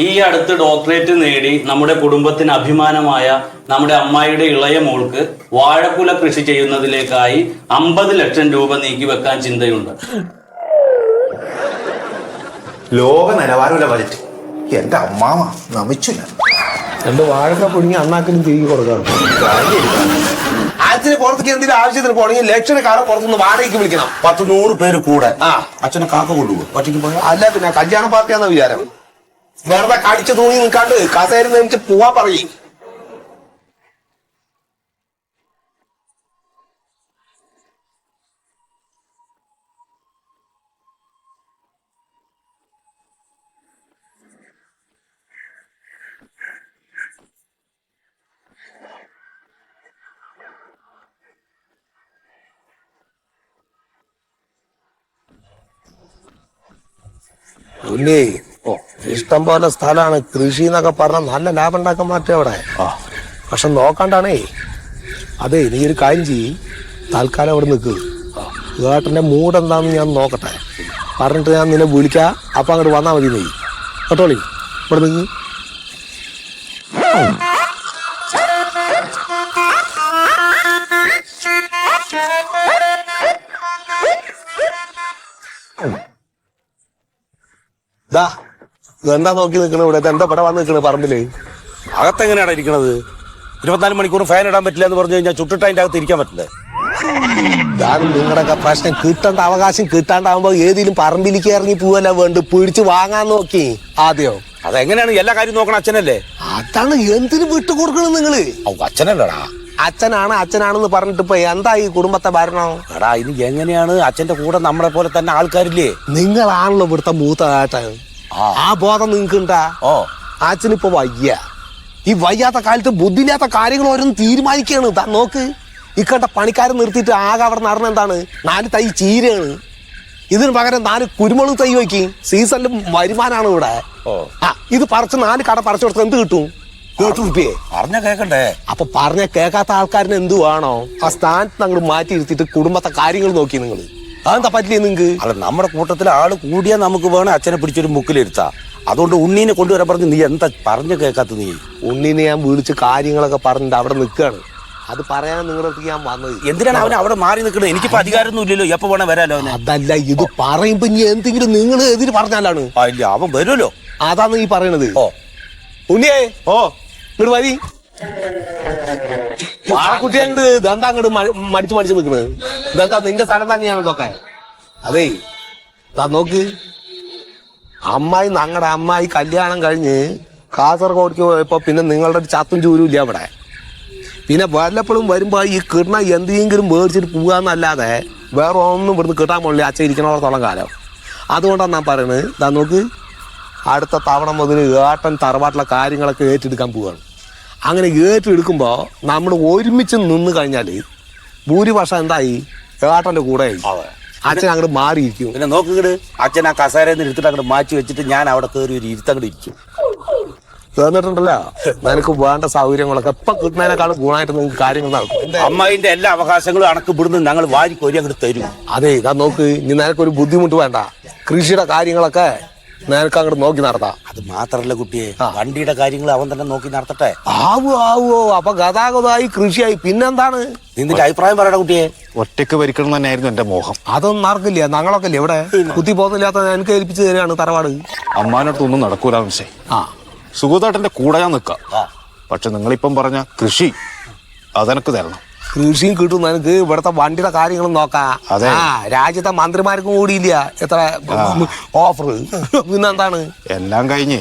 ഈ അടുത്ത് ഡോക്ടറേറ്റ് നേടി നമ്മുടെ കുടുംബത്തിന് അഭിമാനമായ നമ്മുടെ അമ്മായിയുടെ ഇളയ മോൾക്ക് വാഴക്കുല കൃഷി ചെയ്യുന്നതിലേക്കായി 50 ലക്ഷം രൂപ നീക്കി വെക്കാൻ ചിന്തയുണ്ട്. ലോക നിലവാരമുള്ള ബജറ്റ്. എന്റെ അമ്മാമ നമിച്ചില്ല. 2 വാഴക്ക പൊടിഞ്ഞ് അണ്ണാക്കിനും തിരികെ കൊടുക്കാറ്. അച്ഛന് പുറത്തേക്ക് എന്തെങ്കിലും ആവശ്യത്തിന് പോണെങ്കിൽ ലക്ഷണക്കാരെ പുറത്തുനിന്ന് വാടകയ്ക്ക് വിളിക്കണം. 100 പേര് കൂടെ അച്ഛനെ കാക്ക കൊണ്ടുപോകും ഒറ്റയ്ക്ക് പോയാൽ. അല്ല പിന്നെ കല്യാണ പാർട്ടിയാന്ന വിചാരം. വെറുതെ കടിച്ചു തൂങ്ങി നിൽക്കാണ്ട് കസേര നിന്നിട്ട് പോവാ പറയും. പിന്നെ ഇഷ്ടം പോലെ സ്ഥലമാണ്. കൃഷി എന്നൊക്കെ പറഞ്ഞാൽ നല്ല ലാഭം ഉണ്ടാക്കാൻ മാറ്റം അവിടെ. പക്ഷെ നോക്കണ്ടാണേ. അതെ, നീ ഒരു കാര്യം ചെയ്യ്, തൽക്കാലം അവിടെ നിൽക്ക്. ഏട്ടന്റെ മൂഡ് എന്താന്ന് ഞാൻ നോക്കട്ടെ. പറഞ്ഞിട്ട് ഞാൻ നിന്നെ വിളിക്കാം. അപ്പൊ അങ്ങോട്ട് വന്നാൽ മതി. നീ കേട്ടോളി, ഇവിടെ നിൽക്ക്. എന്താ നോക്കി നിൽക്കണ ഇവിടെ? എന്താ ഇവിടെ വന്ന് നിൽക്കണ പറമ്പില്? അകത്തെങ്ങനെയാണ് ഇരിക്കണത്? 24 മണിക്കൂർ ഫാൻ ഇടാൻ പറ്റില്ല എന്ന് പറഞ്ഞു കഴിഞ്ഞാൽ ചുട്ടിട്ട് അതിന്റെ അകത്ത് ഇരിക്കാൻ പറ്റില്ലേ? ഇതാണ് നിങ്ങളുടെ പ്രശ്നം. കിട്ടേണ്ട അവകാശം കിട്ടാണ്ടാവുമ്പോ ഏതെങ്കിലും പറമ്പിലേക്ക് ഇറങ്ങി പോവല്ല വേണ്ട, പിടിച്ച് വാങ്ങാൻ നോക്കി ആദ്യോ. അതെങ്ങനെയാണ്? എല്ലാ കാര്യം നോക്കണം അച്ഛനല്ലേ? അതാണ് എന്തിനു വിട്ടു കൊടുക്കണം നിങ്ങള്? അച്ഛനല്ലടാ. അച്ഛനാണെന്ന് പറഞ്ഞിട്ട് ഇപ്പൊ എന്താ ഈ കുടുംബത്തെ ഭരണം? എടാ, ഇത് എങ്ങനെയാണ്? അച്ഛന്റെ കൂടെ നമ്മളെ പോലെ തന്നെ ആൾക്കാരില്ലേ? നിങ്ങളാണല്ലോ ഇവിടുത്തെ മൂത്ത ഏട്ടൻ. ആ ബോധം നിങ്ങൾക്ക് ഉണ്ടാ? അച്ഛനിപ്പോ വയ്യ. ഈ വയ്യാത്ത കാലത്ത് ബുദ്ധിയില്ലാത്ത കാര്യങ്ങൾ ഓരോന്ന് തീരുമാനിക്കുകയാണ്. നോക്ക്, ഇക്കണ്ട പണിക്കാരെ നിർത്തിയിട്ട് ആകെ അവിടെ നടന്ന എന്താണ്? 4 തൈ ചീരയാണ്. ഇതിന് പകരം 4 കുരുമുളക് തൈ വയ്ക്കും. സീസണിലും വരുമാനാണ് ഇവിടെ. ഇത് പറിച്ച് 4 കട പറിച്ചു കൊടുത്താൽ എന്ത് കിട്ടും? 8 റുപ്യയെ. പറഞ്ഞ കേക്കണ്ടേ? അപ്പൊ പറഞ്ഞ കേൾക്കാത്ത ആൾക്കാരിന് എന്തു വേണോ? ആ സ്ഥാനത്ത് അങ്ങോട്ട് മാറ്റി ഇരുത്തിയിട്ട് കുടുംബത്തെ കാര്യങ്ങൾ നോക്കി നിങ്ങൾ. അതെന്താ പറ്റില്ലേ നിങ്ങക്ക്? അല്ല, നമ്മുടെ കൂട്ടത്തിൽ ആള് കൂടിയാൽ നമുക്ക് വേണം അച്ഛനെ പിടിച്ചൊരു മുക്കിലിരുത്താം. അതുകൊണ്ട് ഉണ്ണീനെ കൊണ്ടുവരാൻ പറഞ്ഞു. നീ എന്താ പറഞ്ഞു കേൾക്കാത്ത? നീ ഉണ്ണീനെ ഞാൻ വിളിച്ച് കാര്യങ്ങളൊക്കെ പറഞ്ഞിട്ട് അവിടെ നിൽക്കുകയാണ്. അത് പറയാൻ നിങ്ങളുടെ അടുത്ത് ഞാൻ വന്നത്. എന്തിനാണ് അവനെ അവിടെ മാറി നിൽക്കുന്നത്? എനിക്കിപ്പോ അധികാരമൊന്നും ഇല്ലല്ലോ. എപ്പോ വേണേ വരാലോ അവനെ. അതല്ല, ഇത് പറയുമ്പോ ഇനി എന്തെങ്കിലും നിങ്ങൾ എതിര് പറഞ്ഞാലാണ്. ഇല്ല, അവൻ വരുമല്ലോ. അതാണ് ഈ പറയണത്. ഉണ്ണിയേ, ഇങ്ങോട്ട് മതി. കുട്ടിയുണ്ട് ഇതെന്താ അങ്ങോട്ട് മടിച്ചു നിൽക്കുന്നത്? ഇതെന്താ നിന്റെ സ്ഥലം തന്നെയാണ് ഇതൊക്കെ? അതേ, നോക്ക്, ഞങ്ങളുടെ അമ്മായി കല്യാണം കഴിഞ്ഞ് കാസർഗോഡ്ക്ക് പോയപ്പോ പിന്നെ നിങ്ങളുടെ ചത്തും ചൂരും ഇല്ല അവിടെ. പിന്നെ വല്ലപ്പോഴും വരുമ്പോ ഈ കിട്ടണ എന്തെങ്കിലും മേടിച്ചിട്ട് പോകാന്നല്ലാതെ വേറെ ഒന്നും ഇവിടുന്ന് കിട്ടാൻ പോണില്ല അച്ഛൻ ഇരിക്കണോടത്തോളം കാലം. അതുകൊണ്ടാണ് ഞാൻ പറയുന്നത്. നോക്ക്, അടുത്ത തവണ മുതൽ ഏട്ടൻ തറവാട്ടിലെ കാര്യങ്ങളൊക്കെ ഏറ്റെടുക്കാൻ പോവുകയാണ്. അങ്ങനെ ഏറ്റെടുക്കുമ്പോൾ നമ്മൾ ഒരുമിച്ച് നിന്ന് കഴിഞ്ഞാൽ ഭൂരിപക്ഷം എന്തായി? ഏട്ടൻ്റെ കൂടെ അച്ഛൻ അങ്ങോട്ട് മാറിയിരിക്കും. പിന്നെ നോക്കിങ്ങട് അച്ഛൻ ആ കസേരയിൽ എടുത്തിട്ട് അങ്ങോട്ട് മാറ്റി വെച്ചിട്ട് ഞാൻ അവിടെ കയറി ഒരു ഇരുത്തങ്ങോട്ട് ഇരിക്കും. കേന്നിട്ടുണ്ടല്ലോ, നിനക്ക് വേണ്ട സൗകര്യങ്ങളൊക്കെ ഇപ്പൊ കിട്ടുന്നതിനേക്കാളും ഗുണമായിട്ട് നിങ്ങൾക്ക് കാര്യങ്ങൾ നടക്കും. അമ്മായിന്റെ എല്ലാ അവകാശങ്ങളും അണക്ക് ഇവിടുന്ന് ഞങ്ങൾ വാരി കോരി അങ്ങോട്ട് തരും. അതെ, നോക്ക്, ഇനി നിനക്കൊരു ബുദ്ധിമുട്ട് വേണ്ട. കൃഷിയുടെ കാര്യങ്ങളൊക്കെ നിനക്ക് അങ്ങോട്ട് നോക്കി നടത്താം. അത് മാത്രല്ല കുട്ടിയെ, വണ്ടിയുടെ കാര്യങ്ങൾ അവൻ തന്നെ നോക്കി നടത്തട്ടെ. ആവോ അപ്പൊ ഗതാഗതമായി കൃഷിയായി പിന്നെന്താണ്? നിന്റെ അഭിപ്രായം പറയണ കുട്ടിയെ. ഒറ്റക്ക് ഭരിക്കണം തന്നെയായിരുന്നു എന്റെ മോഹം. അതൊന്നും നടക്കില്ല. ഞങ്ങളൊക്കെ ഇല്ലേ ഇവിടെ കുത്തി പോകുന്നില്ലാത്ത എനിക്ക് ഏൽപ്പിച്ചു തരികയാണ് തറവാട്. അമ്മാനടുത്തൊന്നും നടക്കൂല മിസ്സേ. സുഗതേട്ടന്റെ കൂടെ ഞാൻ നിൽക്കാം. പക്ഷെ നിങ്ങളിപ്പം പറഞ്ഞ കൃഷി അതെനക്ക് തരണം. കൃഷിയും കിട്ടും നിനക്ക്. ഇവിടുത്തെ വണ്ടിയുടെ കാര്യങ്ങളും നോക്കാം. രാജ്യത്തെ മന്ത്രിമാർക്കും കൂടിയില്ല എത്ര ഓഫർ. പിന്നെന്താണ്? എല്ലാം കഴിഞ്ഞ്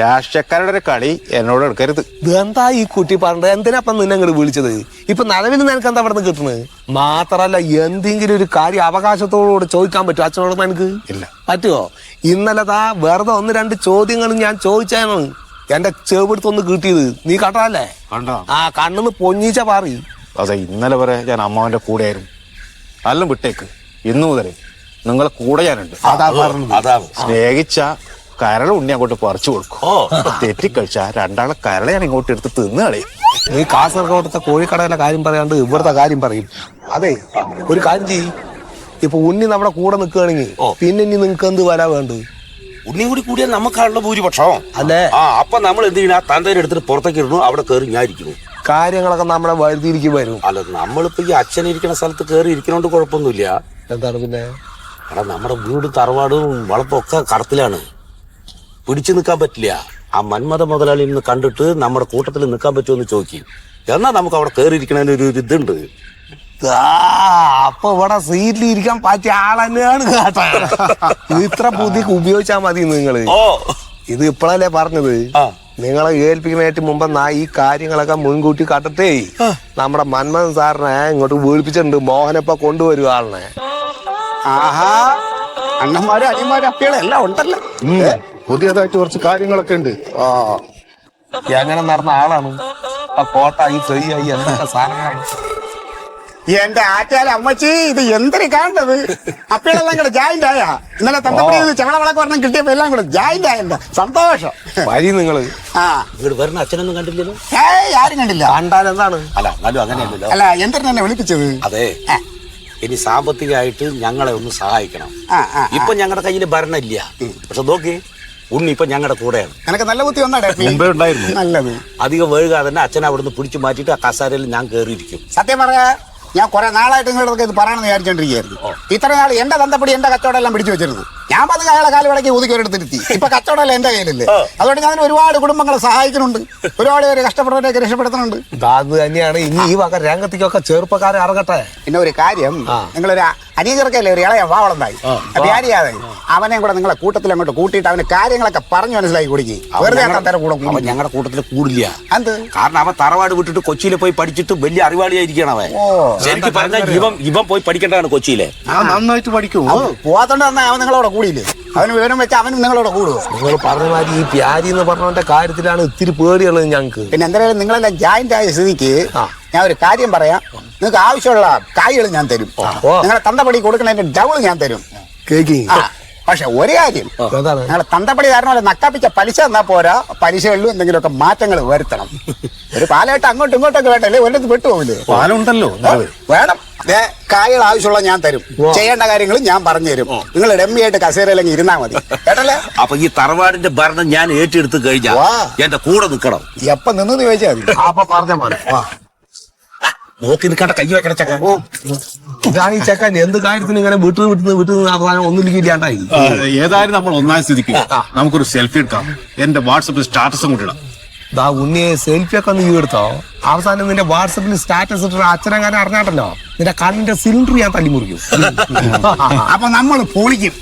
രാഷ്ട്രീയക്കാരുടെ ഒരു കളി എന്നോട് എടുക്കരുത്. എന്താ ഈ കുട്ടി പറഞ്ഞത്? എന്തിനാപ്പം നിന്നെ ഇങ്ങോട്ട് വിളിച്ചത്? ഇപ്പൊ നിലവിൽ നിനക്ക് എന്താ ഇവിടെ നിന്ന് കിട്ടുന്നത്? മാത്രല്ല എന്തെങ്കിലും ഒരു കാര്യം അവകാശത്തോടുകൂടെ ചോദിക്കാൻ പറ്റുമോ അച്ഛനോട്? നിനക്ക് ഇല്ല. പറ്റുമോ? ഇന്നലെ വെറുതെ 1-2 ചോദ്യങ്ങളും ഞാൻ ചോദിച്ചാണ് എന്റെ ചെവിടുത്തൊന്ന് കിട്ടിയത്. നീ കണ്ടല്ലേ? കണ്ണിന്ന് പൊഞ്ഞീച്ച പാറി. അതെ, ഇന്നലെ വരെ ഞാൻ അമ്മാവന്റെ കൂടെ ആയിരുന്നു. നല്ല വിട്ടേക്ക്. ഇന്നു മുതൽ നിങ്ങളെ കൂടെ ഞാനുണ്ട്. സ്നേഹിച്ച കരള ഉണ്ണി അങ്ങോട്ട് പറിച്ചു കൊടുക്കും. തെറ്റിക്കഴിച്ച രണ്ടാളെ കരള ഞാൻ ഇങ്ങോട്ട് എടുത്ത് തിന്ന് കളയും. നീ കാസർഗോഡത്തെ കോഴിക്കടയിലെ കാര്യം പറയാണ്ട് ഇവിടുത്തെ കാര്യം പറയും. അതെ, ഒരു കാര്യം ചെയ്യും. ഇപ്പൊ ഉണ്ണി നമ്മുടെ കൂടെ നിൽക്കുകയാണെങ്കിൽ പിന്നെ ഇനി നിങ്ങക്ക് എന്ത് വരാ വേണ്ട? ഉണ്ണിയും കൂടി കൂടിയാൽ നമുക്കാണല്ലോ ഭൂരിപക്ഷം അല്ലേ? അപ്പൊ നമ്മൾ എന്ത് ചെയ്യണം? തന്തേനെ എടുത്തിട്ട് പുറത്തേക്ക് ഇടണു, അവിടെ കയറി ഞാൻ ഇരിക്കുന്നു. കാര്യങ്ങളൊക്കെ നമ്മളെ വഴുതിയിരിക്ക് വരും. അല്ല, നമ്മളിപ്പോ ഈ അച്ഛനിരിക്കുന്ന സ്ഥലത്ത് കയറി ഇരിക്കണോണ്ട് കുഴപ്പമൊന്നുമില്ല. എന്താണ് പിന്നെ? എടാ, നമ്മുടെ വീട് തറവാടും വളപ്പും ഒക്കെ കടത്തിലാണ്. പിടിച്ചു നിൽക്കാൻ പറ്റില്ല. ആ മന്മഥ മുതലാളി ഇന്ന് കണ്ടിട്ട് നമ്മുടെ കൂട്ടത്തിൽ നിൽക്കാൻ പറ്റുമെന്ന് ചോദിക്കും. എന്നാ നമുക്ക് അവിടെ കയറി ഇരിക്കണതിന് ഒരു ഇതുണ്ട്. അപ്പൊ ഇവിടെ സീറ്റിൽ ഇരിക്കാൻ പറ്റിയ ആൾ തന്നെയാണ് കേട്ടാ. ഇത്ര ബുദ്ധി ഉപയോഗിച്ചാ മതി നിങ്ങള്. ഇത് ഇപ്പോഴല്ലേ പറഞ്ഞത്? നിങ്ങളെ ഏൽപ്പിക്കുന്നതിന് മുമ്പ് ഈ കാര്യങ്ങളൊക്കെ മുൻകൂട്ടി കണ്ടിട്ടേ നമ്മുടെ മന്മഥൻ സാറിനെ ഇങ്ങോട്ട് വീഴ്പ്പിച്ചിട്ടുണ്ട്. മോഹനപ്പ കൊണ്ടുവരും ആളിനെ. അണ്ണന്മാരും അനിയന്മാരും അപ്പികളും എല്ലാം ഉണ്ടല്ലോ. പുതിയതായിട്ട് കുറച്ച് കാര്യങ്ങളൊക്കെ ഉണ്ട്. എങ്ങനെ നടന്ന ആളാണ്. കോട്ടായി ഫ്രീയായി എന്തൊക്കെ സാധനങ്ങളാണ്. എന്റെ ആറ്റാല അമ്മച്ചി, ഇത് എന്തൊരു കാണുന്നത്? അപ്പികളെല്ലാം കൂടെ ജോയിന്റ് ആയ. ഇന്നലെ തന്തപ്പടി ചവളവിളക്ക് പറഞ്ഞ കിട്ടിയപ്പോ എല്ലാം കൂടെ ജോയിന്റ് ആയ. സന്തോഷം. വരി നിങ്ങള്. ഇവിടെ വരുന്ന അച്ഛനൊന്നും കണ്ടില്ലല്ലോ. ആരും കണ്ടില്ല. കണ്ടാലെന്താണ്? അല്ല, എന്നാലും അങ്ങനെയല്ലല്ലോ. അല്ല, എന്തിനാ എന്നെ വിളിപ്പിച്ചത്? അതെ, ഇനി സാമ്പത്തികമായിട്ട് ഞങ്ങളെ ഒന്ന് സഹായിക്കണം. ഇപ്പൊ ഞങ്ങളുടെ കയ്യിൽ ഭരണം ഇല്ല. പക്ഷെ നോക്കി, ഉണ്ണി ഇപ്പൊ ഞങ്ങളുടെ കൂടെയാണ്. എനിക്ക് നല്ല ബുദ്ധി ഉണ്ടായിരുന്നു. നല്ലത്. അധികം വഴുകാതെ തന്നെ അച്ഛനെ അവിടുന്ന് പിടിച്ചു മാറ്റിയിട്ട് ആ കസാരയിൽ ഞാൻ കയറിയിരിക്കും. സത്യം പറയാ, ഞാൻ കുറെ നാളായിട്ട് നിങ്ങളുടെ ഇത് പറയണമെന്ന് വിചാരിച്ചോണ്ടിരിക്കുകയായിരുന്നു. ഇത്ര നാൾ എന്റെ തന്തപ്പടി എന്റെ കച്ചവടം എല്ലാം പിടിച്ചു വെച്ചിരുന്നു. ഞാൻ പത് അയാളെ കാലുവിളക്കി ഒതുക്കി ഒരിടത്തിരുത്തി. ഇപ്പൊ കച്ചവടം എന്റെ കയ്യിലല്ലേ. അതുകൊണ്ട് ഞാൻ ഒരുപാട് കുടുംബങ്ങളെ സഹായിക്കുന്നുണ്ട്. ഒരുപാട് പേര് കഷ്ടപ്പെടുന്നവരെയൊക്കെ രക്ഷപ്പെടുത്തുന്നുണ്ട്. അത് തന്നെയാണ്. ഇനി ഈ വക രംഗത്തേക്കൊക്കെ ചെറുപ്പക്കാരെ ഇറങ്ങട്ടെ. പിന്നെ ഒരു കാര്യം, നിങ്ങളൊരു അനിയചെറുക്കല്ലേ, ഒരു ഇളയ വാവളണ്ടായി വ്യാരിയാതെ അവനെ കൂടെ നിങ്ങളെ കൂട്ടത്തിൽ അങ്ങോട്ട് കൂട്ടിയിട്ട് അവന് കാര്യങ്ങളൊക്കെ പറഞ്ഞു മനസ്സിലാക്കി കൊടുക്കി. വെറുതെ കൂടെ ഞങ്ങളുടെ കൂട്ടത്തിൽ കൂടില്ല. എന്ത് കാരണം അവൻ തറവാട് വിട്ടിട്ട് കൊച്ചിയിൽ പോയി പഠിച്ചിട്ട് വലിയ അറിവാളിയായിരിക്കണം. അവൻ ശരിക്കും പറഞ്ഞാൽ ഇവൻ പോയി പഠിക്കേണ്ടതാണ് കൊച്ചിയിലെ. നന്നായിട്ട് പഠിക്കും. പോവാത്തോണ്ട് തന്നെ അവൻ നിങ്ങളോട് കൂടിയില്ലേ? അവന് വിവരം വെച്ച് അവനും നിങ്ങളോട് കൂടുവോ? നിങ്ങൾ പറഞ്ഞ മാതിരി ഈ പ്യാരി എന്ന് പറഞ്ഞവന്റെ കാര്യത്തിലാണ് ഇത്തിരി പേടിയുള്ളത് ഞങ്ങക്ക്. പിന്നെ എന്തായാലും നിങ്ങളെല്ലാം ജോയിന്റ് ആയ സ്ഥിതിക്ക് ഞാൻ ഒരു കാര്യം പറയാം. നിങ്ങൾക്ക് ആവശ്യമുള്ള കായ്കൾ ഞാൻ തരും. നിങ്ങളെ തന്തപ്പടി കൊടുക്കുന്നതിന്റെ ഡബിൾ ഞാൻ തരും. പക്ഷെ ഒരു കാര്യം, നിങ്ങളെ തന്തപ്പടി കാരണം നക്കാപ്പിച്ച പലിശ എന്നാ പോരാ, പലിശകളിലും എന്തെങ്കിലുമൊക്കെ മാറ്റങ്ങൾ വരുത്തണം. ഒരു പാലായിട്ട് അങ്ങോട്ടും ഇങ്ങോട്ടൊക്കെ വേണ്ടല്ലേ, ഒരിടത്ത് വിട്ടുപോകില്ലേ? പാലുണ്ടല്ലോ, വേണം. കായകൾ ആവശ്യമുള്ള ഞാൻ തരും. ചെയ്യേണ്ട കാര്യങ്ങൾ ഞാൻ പറഞ്ഞു തരും. നിങ്ങൾ ഡെമ്മിയായിട്ട് കസേരയിലെങ്കിൽ ഇരുന്നാ മതി കേട്ടല്ലേ? അപ്പൊ ഈ തറവാടിന്റെ ഭരണം ഞാൻ ഏറ്റെടുത്ത് കഴിഞ്ഞാൽ എന്റെ കൂടെ നിൽക്കണം. എപ്പ നിന്ന് ചോദിച്ചാൽ മതി. അപ്പൊ പറഞ്ഞ പോലെ നോക്കി നിൽക്കേണ്ട കൈ വെക്കണ ചക്ക. ഇതാണ് ഈ ചക്കൻ എന്ത് കാര്യത്തിന് ഇങ്ങനെ വിട്ടു ഒന്നും ഇല്ലാണ്ടായി. ഏതായാലും നമ്മൾ ഒന്നാം സ്ഥിതിക്ക് നമുക്കൊരു സെൽഫി എടുക്കാം. എന്റെ വാട്സപ്പിൽ സ്റ്റാറ്റസും കൂടി ഇടാം. ഉണ്ണിയെ സെൽഫി ഒക്കെ ഒന്ന് എടുത്തോ. അവസാനം നിന്റെ വാട്സപ്പിൽ സ്റ്റാറ്റസ് ഇട്ട അച്ഛനെങ്ങാനും അറിഞ്ഞാട്ടല്ലോ, നിന്റെ കണ്ണിന്റെ സിലിണ്ടർ ഞാൻ തല്ലി മുറിക്കും. അപ്പൊ നമ്മൾ പൊളിക്കും.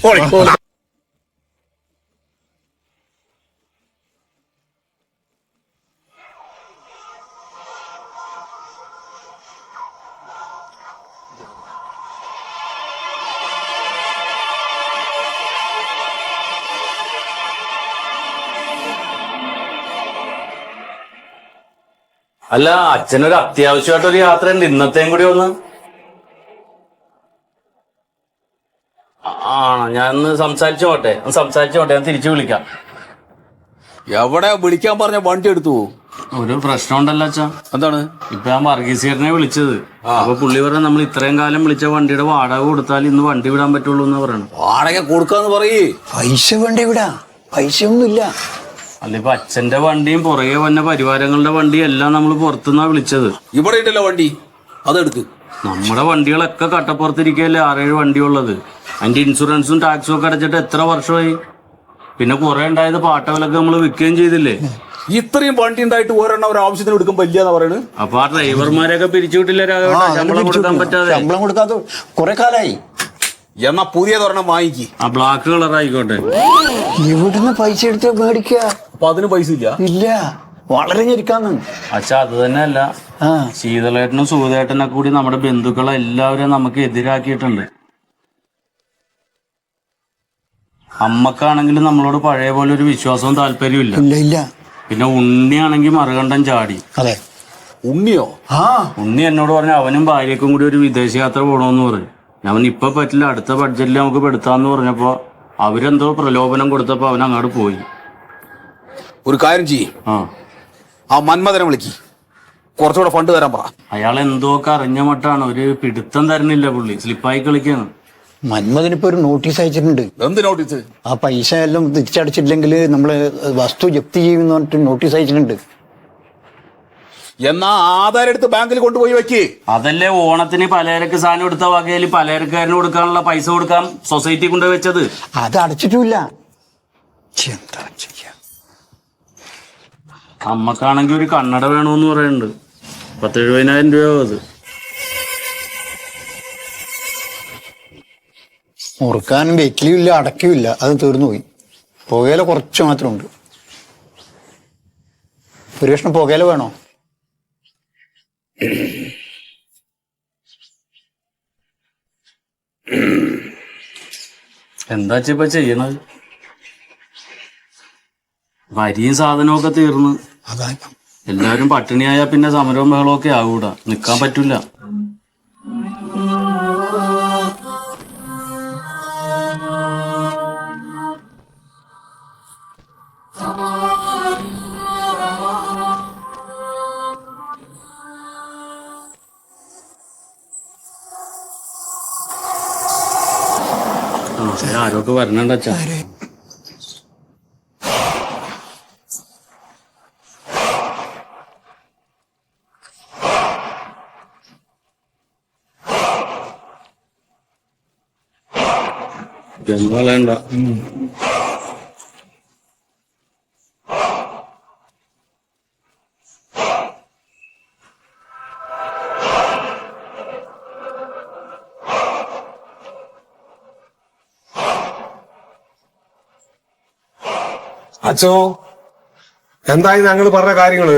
അല്ല, അച്ഛനൊരു അത്യാവശ്യമായിട്ടൊരു യാത്ര ഉണ്ട്. ഇന്നത്തെയും കൂടി ഒന്ന് ഞാൻ സംസാരിച്ചോട്ടെ. ഞാൻ തിരിച്ചു വിളിക്കാം. എവിടെ വിളിക്കാൻ പറഞ്ഞ വണ്ടി എടുത്തു? ഒരു പ്രശ്നം ഉണ്ടല്ലോ അച്ഛാ. എന്താണ്? ഇപ്പൊ ഞാൻ വർഗീസിയറിനെ വിളിച്ചത്. അപ്പൊ പുള്ളി പറഞ്ഞ നമ്മൾ ഇത്രയും കാലം വിളിച്ച വണ്ടിയുടെ വാടക കൊടുത്താൽ ഇന്ന് വണ്ടി വിടാൻ പറ്റുള്ളൂ എന്ന് പറയണം. വാടക കൊടുക്കാന്ന് പറയേ. പൈസ വേണ്ട ഇവിടെ, പൈസയൊന്നുമില്ല. അല്ല ഇപ്പൊ അച്ഛന്റെ വണ്ടിയും പുറകെ വന്ന പരിവാരങ്ങളുടെ വണ്ടിയും എല്ലാം നമ്മൾ പുറത്തുനിന്നാ വിളിച്ചത്. ഇവിടെ ഉണ്ടല്ലോ വണ്ടി, അതെടുക്ക്. നമ്മുടെ വണ്ടികളൊക്കെ കട്ടപ്പുറത്തിരിക്കല്ലേ 6-7 വണ്ടിയുള്ളത്. അതിന്റെ ഇൻഷുറൻസും ടാക്സും ഒക്കെ അടച്ചിട്ട് എത്ര വർഷമായി. പിന്നെ കുറെ ഉണ്ടായത് പാട്ടവിലൊക്കെ നമ്മൾ വിൽക്കുകയും ചെയ്തില്ലേ. ഇത്രയും വണ്ടി ഉണ്ടായിട്ട് ഒരെണ്ണം ഒരു ആവശ്യത്തിന് എടുക്കുമ്പോ ഇല്ലാന്ന് പറയുന്നത്. അപ്പൊ ആ ഡ്രൈവർമാരെയൊക്കെ പിരിച്ചുവിട്ടില്ല രാഘവേട്ട, ശമ്പളം കൊടുക്കാൻ പറ്റാതെ. ശമ്പളം കൊടുക്കാതെ കുറെ കാലായി. എന്നാ പുതിയതൊരെണ്ണം വാങ്ങിക്ക്. ആ ബ്ലാക്ക് കളർ ആയിക്കോട്ടെ. ഇവിടുന്ന് പൈസ എടുത്ത് മേടിക്കുക. അപ്പൊ അതിന് പൈസ ഇല്ല. ഇല്ല, വളരെ ഞെരിക്കാന്ന്. അച്ഛാ അത് തന്നെയല്ല, ശീതളേട്ടനും സുഖേട്ടനെ കൂടി നമ്മുടെ ബന്ധുക്കളെ എല്ലാവരും നമുക്ക് എതിരാക്കിയിട്ടുണ്ട്. അമ്മക്കാണെങ്കിലും നമ്മളോട് പഴയ പോലെ ഒരു വിശ്വാസവും താല്പര്യവും ഇല്ല. ഇല്ല ഇല്ല. പിന്നെ ഉണ്ണിയാണെങ്കിൽ മറുകണ്ഠം ചാടി. അതെ. ഉണ്ണിയോ? ഉണ്ണി എന്നോട് പറഞ്ഞു അവനും ഭാര്യക്കും കൂടി ഒരു വിദേശയാത്ര പോകണമെന്ന് പറഞ്ഞു. ഞാൻ ഇപ്പൊ പറ്റില്ല, അടുത്ത ബഡ്ജറ്റിൽ നമുക്ക് പെടുത്താന്ന് പറഞ്ഞപ്പോ അവരെന്തോ പ്രലോഭനം കൊടുത്തപ്പോ അവൻ അങ്ങോട്ട് പോയി. ഒരു കാര്യം ചെയ്യും, ആ മന്മഥനെ വിളിക്ക്, കുറച്ചുകൂടെ ഫണ്ട് തരാൻ പറ. അയാൾ എന്തോ ഒക്കെ അറിഞ്ഞ മട്ടാണ്, ഒരു പിടുത്തം തരുന്നില്ല, പുള്ളി സ്ലിപ്പായി കളിക്കാണ്. മന്മഥനിപ്പോ ഒരു നോട്ടീസ് അയച്ചിട്ടുണ്ട്. എന്ത് നോട്ടീസ്? ആ പൈസ എല്ലാം തിരിച്ചടച്ചില്ലെങ്കിൽ നമ്മള് വസ്തു ജപ്തി ചെയ്യുമെന്ന് പറഞ്ഞിട്ട് നോട്ടീസ് അയച്ചിട്ടുണ്ട്. എന്നാ ആധാരം എടുത്ത് ബാങ്കിൽ കൊണ്ടുപോയി വെക്ക്. അതല്ലേ ഓണത്തിന് പലചരക്ക് സാധനം എടുത്ത വകയിൽ പലചരക്കാരന് കൊടുക്കാനുള്ള പൈസ കൊടുക്കാൻ സൊസൈറ്റി കൊണ്ടുപോയി വെച്ചത്. അത് അടച്ചിട്ടുമില്ല. എന്താ ചെയ്യാ? അമ്മക്കാണെങ്കിൽ ഒരു കണ്ണട വേണമെന്ന് പറയുന്നുണ്ട്. 10,70,000 രൂപയാവും അത്. മുറുക്കാനും വെറ്റിലും ഇല്ല, അടയ്ക്കും ഇല്ല. അത് തീർന്നു പോയി. പുകയില കുറച്ച് മാത്രമുണ്ട്. ഒരു കഷ്ണം പുകയില വേണോ? എന്താ ഇപ്പൊ ചെയ്യണത്? വരിയും സാധനമൊക്കെ തീർന്ന് അതാ എല്ലാരും പട്ടിണിയായ പിന്നെ സമരവും ബഹളവും ഒക്കെ ആകൂടാ, നിക്കാൻ പറ്റൂല. ആരൊക്കെ വരണണ്ട അച്ഛാ. വേണ്ട. അച്ഛോ, എന്തായി ഞങ്ങൾ പറഞ്ഞ കാര്യങ്ങള്?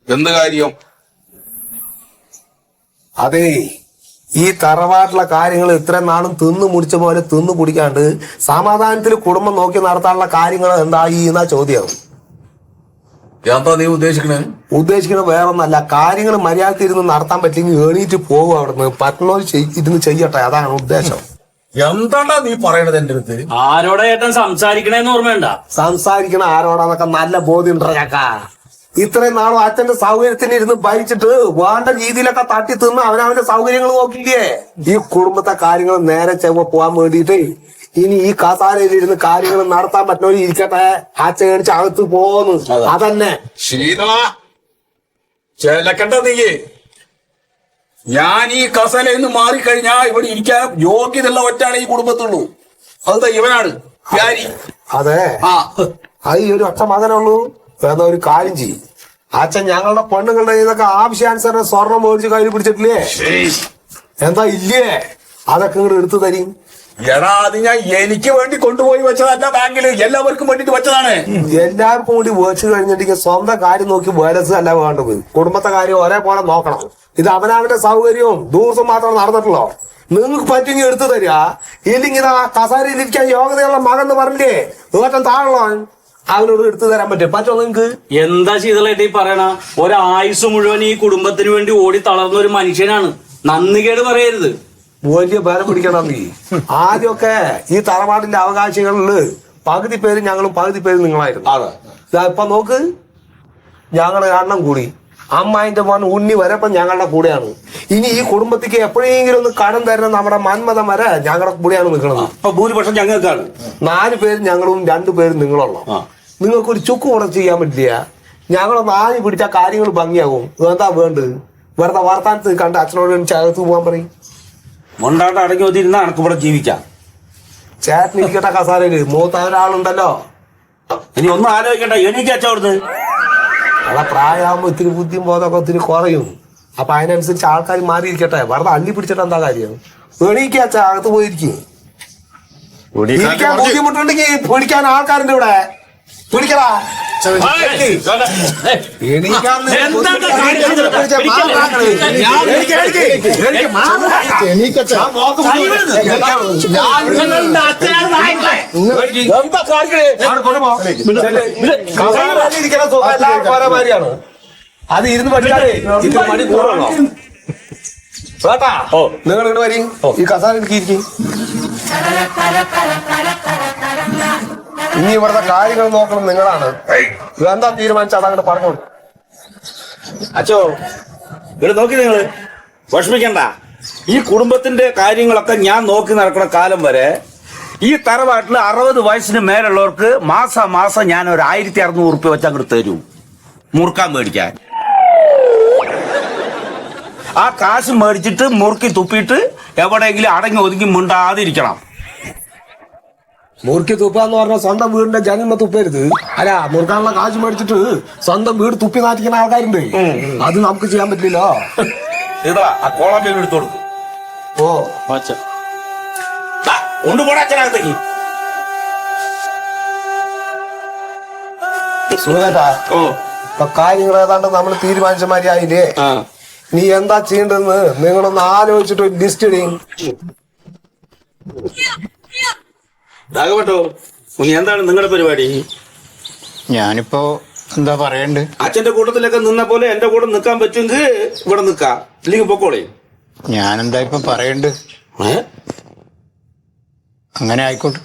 എന്ത് കാര്യം? അതേ, ഈ തറവാട്ടിലെ കാര്യങ്ങൾ ഇത്രയും നാളും തിന്നു മുടിച്ച പോലെ തിന്നു കുടിക്കാണ്ട് സമാധാനത്തിൽ കുടുംബം നോക്കി നടത്താനുള്ള കാര്യങ്ങൾ എന്തായി എന്നാ ചോദ്യം. എന്താ നീ ഉദ്ദേശിക്കണേ? ഉദ്ദേശിക്കണ വേറൊന്നല്ല, കാര്യങ്ങൾ മര്യാദക്ക് ഇരുന്ന് നടത്താൻ പറ്റില്ലെങ്കിൽ എണീറ്റ് പോകും അവിടുന്ന്. പറ്റുന്നവർ ഇരുന്ന് ചെയ്യട്ടെ, അതാണ് ഉദ്ദേശം. എന്താണ്ടാ നീ പറയണത് എന്റെ അടുത്ത്? ആരോടെ ഏട്ടൻ സംസാരിക്കണേന്ന് ഓർമ്മയുണ്ട? സംസാരിക്കണ ആരോടാന്നൊക്കെ നല്ല ബോധ്യം ഉണ്ടോ ചക്ക? ഇത്രയും നാളും അച്ഛന്റെ സൗകര്യത്തിന് ഇരുന്ന് ഭരിച്ചിട്ട് വേണ്ട രീതിയിലൊക്കെ തട്ടി തിന്ന് അവനവന്റെ സൗകര്യങ്ങൾ നോക്കില്ലേ? ഈ കുടുംബത്തെ കാര്യങ്ങൾ നേരെ ചെവ്വ പോകാൻ വേണ്ടിയിട്ട് ഇനി ഈ കസാരയിൽ ഇരുന്ന് കാര്യങ്ങൾ നടത്താൻ പറ്റുന്നവർ ഇരിക്കട്ടെ, അച്ഛൻ കാണിച്ച് അകത്ത് പോന്നു. അതന്നെ. ചിലക്കണ്ട നീ. ഞാൻ ഈ കസലയിൽ നിന്ന് മാറിക്കഴിഞ്ഞാ ഇവിടെ ഇരിക്കാൻ യോഗ്യതയുള്ള ഒറ്റാണ് ഈ കുടുംബത്തുള്ളൂ. അത് ഇവനാണ്. അതെ, അത് ഈ ഒരു ഒറ്റ മകനുള്ളൂ. വേറെ ഒരു കാര്യം ചെയ്യും, അച്ഛൻ ഞങ്ങളുടെ പെണ്ണുങ്ങളുടെ ഇതൊക്കെ ആവശ്യാനുസരണം സ്വർണം മേടിച്ച് കയ്യിൽ പിടിച്ചിട്ടില്ലേ? എന്താ ഇല്ലേ? അതൊക്കെ ഇങ്ങോട്ട് എടുത്തു തരും. എടാ, അത് ഞാൻ എനിക്ക് വേണ്ടി കൊണ്ടുപോയി വെച്ചതല്ല, ബാങ്കില് എല്ലാവർക്കും വേണ്ടിട്ട് വെച്ചതാണ്. എല്ലാവർക്കും കൂടി വെച്ച് കഴിഞ്ഞിട്ടുണ്ടെങ്കിൽ സ്വന്തം കാര്യം നോക്കി വേലസ് അല്ല വേണ്ടത്, കുടുംബത്തെ കാര്യം ഒരേപോലെ നോക്കണം. ഇത് അവനവന്റെ സൗകര്യവും ദിവസം മാത്രം നടന്നിട്ടുള്ളോ? നിങ്ങൾക്ക് പറ്റുമെങ്കിൽ എടുത്തു തരിക, ഇല്ലെങ്കിൽ ഇതാ കസാരയിലിരിക്കാൻ യോഗ്യതയുള്ള മകൻ എന്ന് പറഞ്ഞില്ലേ, ഏറ്റവും താഴെ അവനോട് എടുത്തു തരാൻ പറ്റുമോ നിങ്ങക്ക്? എന്താ ശീതളായിട്ട് ഈ പറയണ? ഒരായുസ് മുഴുവൻ ഈ കുടുംബത്തിന് വേണ്ടി ഓടി തളർന്ന ഒരു മനുഷ്യനാണ്. നന്ദികേട് പറയരുത്. വലിയ ബലം പിടിക്കണം നീ. ആദ്യമൊക്കെ ഈ തറവാടിന്റെ അവകാശികളില് പകുതി പേര് ഞങ്ങളും പകുതി പേര് നിങ്ങളായിരുന്നു. അതെ. ഇപ്പൊ നോക്ക്, ഞങ്ങളുടെ എണ്ണം കൂടി. അമ്മായിന്റെ മോൻ ഉണ്ണി വരെ ഇപ്പൊ ഞങ്ങളുടെ കൂടെയാണ്. ഇനി ഈ കുടുംബത്തിക്ക് എപ്പോഴെങ്കിലും ഒന്ന് കടം തരുന്ന നമ്മുടെ മന്മഥം വരെ ഞങ്ങളുടെ കൂടെയാണ് നിൽക്കുന്നത്. അപ്പൊ ഭൂരിപക്ഷം ഞങ്ങൾക്കാണ്. 4 പേര് ഞങ്ങളും 2 പേര് നിങ്ങളുള്ളൂ. നിങ്ങൾക്കൊരു ചുക്ക് കൂടെ ചെയ്യാൻ പറ്റില്ല. ഞങ്ങളൊന്ന് ആഞ്ഞു പിടിച്ച കാര്യങ്ങൾ ഭംഗിയാകും. എന്താ വേണ്ടത്? വെറുതെ വർത്താനത്ത് കണ്ട് അച്ഛനോട് ചേർത്ത് പോകാൻ പറയും. മൊണ്ടാണ്ട് അടങ്ങി ഒതിരുന്ന അനക്കിവിടെ ജീവിക്കാം. ചേട്ടൻ ഇരിക്കട്ടെ കസാരയില്. മൂത്ത ഒരാളുണ്ടല്ലോ. ഇനി ഒന്നും ആലോചിക്കണ്ട, എനിക്ക് അച്ഛൻ അവിടുന്ന്. അതാ പ്രായമാകുമ്പോ ഇത്തിരി ബുദ്ധിയും ബോധമൊക്കെ ഒത്തിരി കുറയും. അപ്പൊ അതിനനുസരിച്ച് ആൾക്കാർ മാറിയിരിക്കട്ടെ. വെറുതെ അള്ളി പിടിച്ചിട്ട് എന്താ കാര്യം? എണീക്കാച്ച, അകത്ത് പോയിരിക്കും. ഇരിക്കാൻ ബുദ്ധിമുട്ടുണ്ടെങ്കിൽ പിടിക്കാൻ ആൾക്കാരുണ്ട് ഇവിടെ. പിടിക്കടാ. അത് ഇരുന്ന് പഠിക്കാതെ ഇത്ര മണി കൂടണോ? കേട്ടാ, നിങ്ങൾ ഇങ്ങോട്ട് വരി. ഈ കസാര ഇരിക്കും. ഇനി ഇവിടുത്തെ കാര്യങ്ങൾ നോക്കണം നിങ്ങളാണ്. എന്താ തീരുമാനിച്ചാൽ അതങ്ങോട്ട് പറഞ്ഞോളൂ. അച്ഛോ, ഇവിടെ നോക്കി നിങ്ങള് വിഷമിക്കണ്ട. ഈ കുടുംബത്തിന്റെ കാര്യങ്ങളൊക്കെ ഞാൻ നോക്കി നടക്കുന്ന കാലം വരെ ഈ തറവാട്ടിൽ 60 വയസ്സിന് മേലുള്ളവർക്ക് മാസം ഞാൻ ഒരു 1600 ഉറുപ്പ്യ വെച്ച് അങ്ങോട്ട് തരൂ, മുറുക്കാൻ മേടിക്കാൻ. ആ കാശ് മേടിച്ചിട്ട് മുറുക്കി തുപ്പിയിട്ട് എവിടെയെങ്കിലും അടങ്ങി ഒതുങ്ങി മിണ്ടാതിരിക്കണം. മുറുക്കി തുപ്പാന്ന് പറഞ്ഞാൽ സ്വന്തം വീടിന്റെ ജന്മ തുപ്പരുത്. അല്ല, മുറുക്കാനുള്ള കാശ് മേടിച്ചിട്ട് സ്വന്തം വീട് തുപ്പി നാട്ടിക്കുന്ന ആൾക്കാരുണ്ട്. അത് നമുക്ക് ചെയ്യാൻ പറ്റില്ലല്ലോ. ഇതാ ആ കോളാമ്പി എടുത്തു കൊടുക്കും. ഓ, കൊണ്ടുപോടാ അച്ഛനകത്തേക്ക്. സുഖേട്ടാ, ഇപ്പൊ കാര്യങ്ങൾ ഏതാണ്ട് നമ്മൾ തീരുമാനിച്ച മാതിരി ആയില്ലേ? നീ എന്താ ചെയ്യേണ്ടതെന്ന് നിങ്ങളൊന്ന് ആലോചിച്ചിട്ട് ഒരു ലിസ്റ്റ് ഇടും. രാഘവട്ടോ, എന്താണ് നിങ്ങളുടെ പരിപാടി? ഞാനിപ്പോ എന്താ പറയണ്ട്, അച്ഛന്റെ കൂട്ടത്തിലൊക്കെ നിന്ന പോലെ എന്റെ കൂടെ നിൽക്കാൻ പറ്റുമെങ്കിൽ ഇവിടെ നിൽക്കാം, ഇല്ലെങ്കിൽ പൊക്കോളേ. ഞാനെന്താ ഇപ്പൊ പറയണ്ട്? അങ്ങനെ ആയിക്കോട്ടെ.